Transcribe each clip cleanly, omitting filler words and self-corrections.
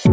Hey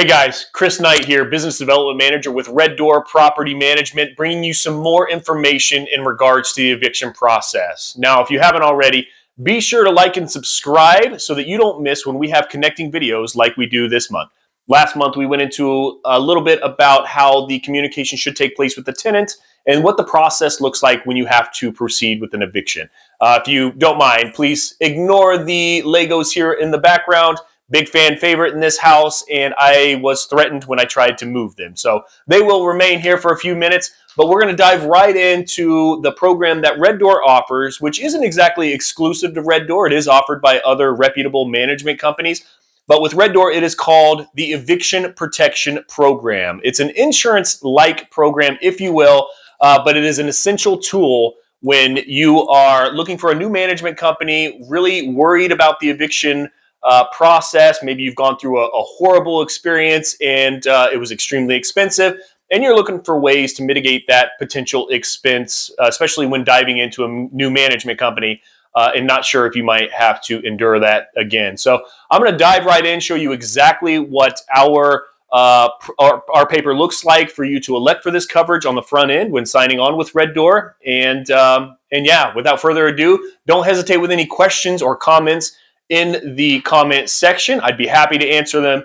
guys, Chris Knight here, Business Development Manager with Red Door Property Management, bringing you some more information in regards to the eviction process. Now, if you haven't already, be sure to like and subscribe so that you don't miss when we have connecting videos like we do this month. Last month, we went into a little bit about how the communication should take place with the tenant and what the process looks like when you have to proceed with an eviction. If you don't mind, please ignore the Legos here in the background. Big fan favorite in this house, and I was threatened when I tried to move them. So they will remain here for a few minutes, but we're going to dive right into the program that Red Door offers, which isn't exactly exclusive to Red Door. It is offered by other reputable management companies. But with Red Door, it is called the Eviction Protection Program. It's an insurance-like program, if you will, but it is an essential tool when you are looking for a new management company, really worried about the eviction process. Maybe you've gone through a horrible experience and it was extremely expensive, and you're looking for ways to mitigate that potential expense, especially when diving into a new management company and not sure if you might have to endure that again. So I'm going to dive right in, show you exactly what our paper looks like for you to elect for this coverage on the front end when signing on with Red Door. And yeah, without further ado, don't hesitate with any questions or comments in the comment section. I'd be happy to answer them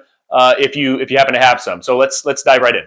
if you happen to have some. So let's dive right in.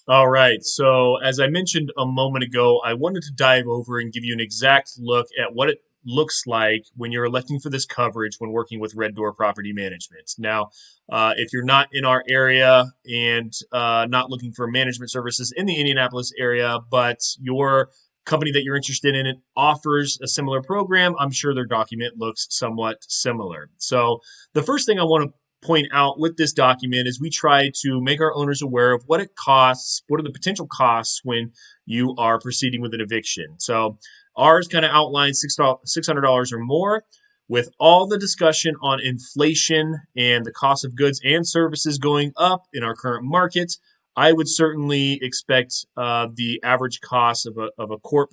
All right. So as I mentioned a moment ago, I wanted to dive over and give you an exact look at what it looks like when you're electing for this coverage when working with Red Door Property Management. Now, if you're not in our area and not looking for management services in the Indianapolis area, but your company that you're interested in, it offers a similar program, I'm sure their document looks somewhat similar. So the first thing I want to point out with this document is we try to make our owners aware of what it costs, what are the potential costs when you are proceeding with an eviction. So ours kind of outlines $600 or more. With all the discussion on inflation and the cost of goods and services going up in our current market, I would certainly expect the average cost of a court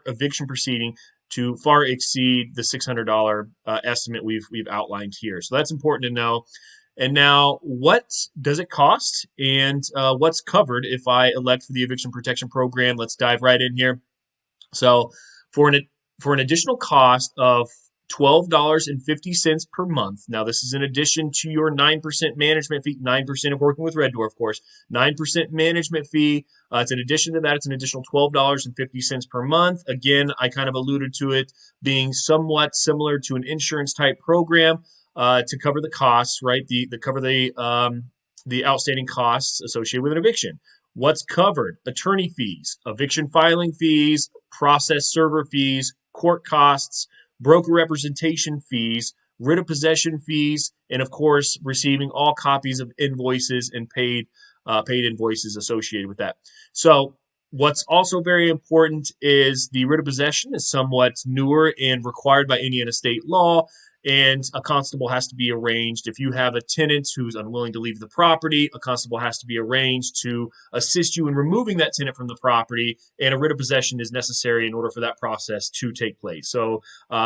eviction proceeding to far exceed the $600 estimate we've outlined here. So that's important to know. And now, what does it cost, and what's covered if I elect for the eviction protection program? Let's dive right in here. So for an additional cost of $12.50 per month. Now, this is in addition to your 9% management fee, 9% of working with Red Door, of course, 9% management fee. It's in addition to that, it's an additional $12.50 per month. Again, I kind of alluded to it being somewhat similar to an insurance type program to cover the costs, right? Cover the outstanding costs associated with an eviction. What's covered? Attorney fees, eviction filing fees, process server fees, court costs, broker representation fees, writ of possession fees, and of course, receiving all copies of invoices and paid invoices associated with that. So what's also very important is the writ of possession is somewhat newer and required by Indiana state law, and a constable has to be arranged. If you have a tenant who's unwilling to leave the property, a constable has to be arranged to assist you in removing that tenant from the property, and a writ of possession is necessary in order for that process to take place. So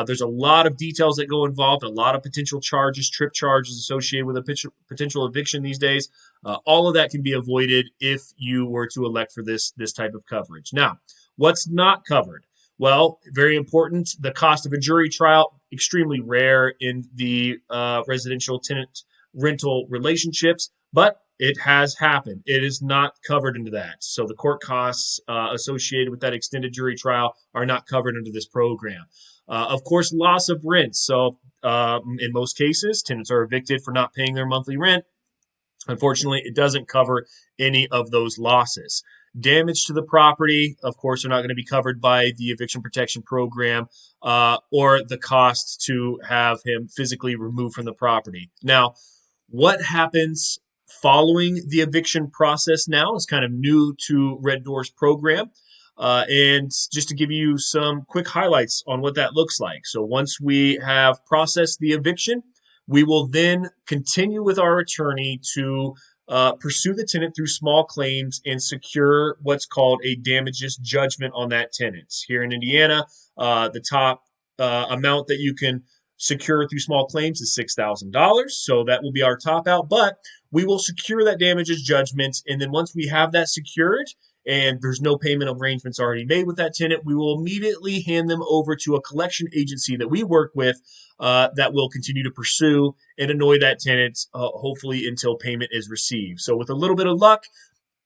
there's a lot of details that go involved, a lot of potential charges, trip charges associated with a potential eviction these days. All of that can be avoided if you were to elect for this type of coverage. Now, what's not covered? Well, very important, the cost of a jury trial, extremely rare in the residential tenant rental relationships, but it has happened. It is not covered into that. So the court costs associated with that extended jury trial are not covered under this program. Of course, loss of rent. So in most cases, tenants are evicted for not paying their monthly rent. Unfortunately, it doesn't cover any of those losses. Damage to the property, of course, are not going to be covered by the eviction protection program or the cost to have him physically removed from the property. Now, what happens following the eviction process now is kind of new to Red Door's program. And just to give you some quick highlights on what that looks like. So once we have processed the eviction, we will then continue with our attorney to pursue the tenant through small claims and secure what's called a damages judgment on that tenant. Here in Indiana, the top amount that you can secure through small claims is $6,000. So that will be our top out, but we will secure that damages judgment. And then once we have that secured and there's no payment arrangements already made with that tenant, we will immediately hand them over to a collection agency that we work with that will continue to pursue and annoy that tenant, hopefully until payment is received. So with a little bit of luck,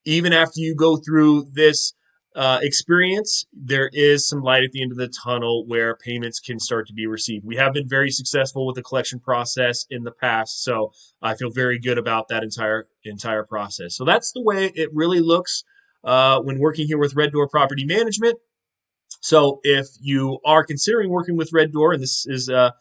even after you go through this experience, there is some light at the end of the tunnel where payments can start to be received. We have been very successful with the collection process in the past, so I feel very good about that entire process. So that's the way it really looks when working here with Red Door Property Management. So if you are considering working with Red Door, and this is a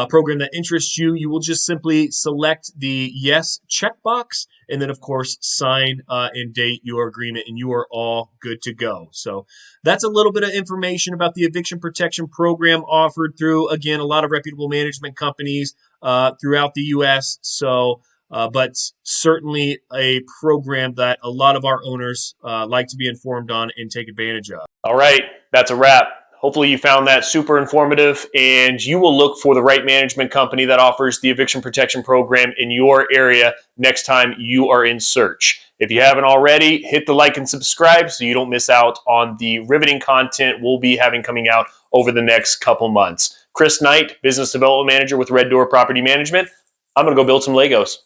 program that interests you, you will just simply select the yes checkbox and then, of course, sign and date your agreement, and you are all good to go. So that's a little bit of information about the eviction protection program offered through, again, a lot of reputable management companies throughout the U.S. So, but certainly a program that a lot of our owners like to be informed on and take advantage of. All right, that's a wrap. Hopefully you found that super informative, and you will look for the right management company that offers the eviction protection program in your area next time you are in search. If you haven't already, hit the like and subscribe so you don't miss out on the riveting content we'll be having coming out over the next couple months. Chris Knight, Business Development Manager with Red Door Property Management. I'm going to go build some Legos.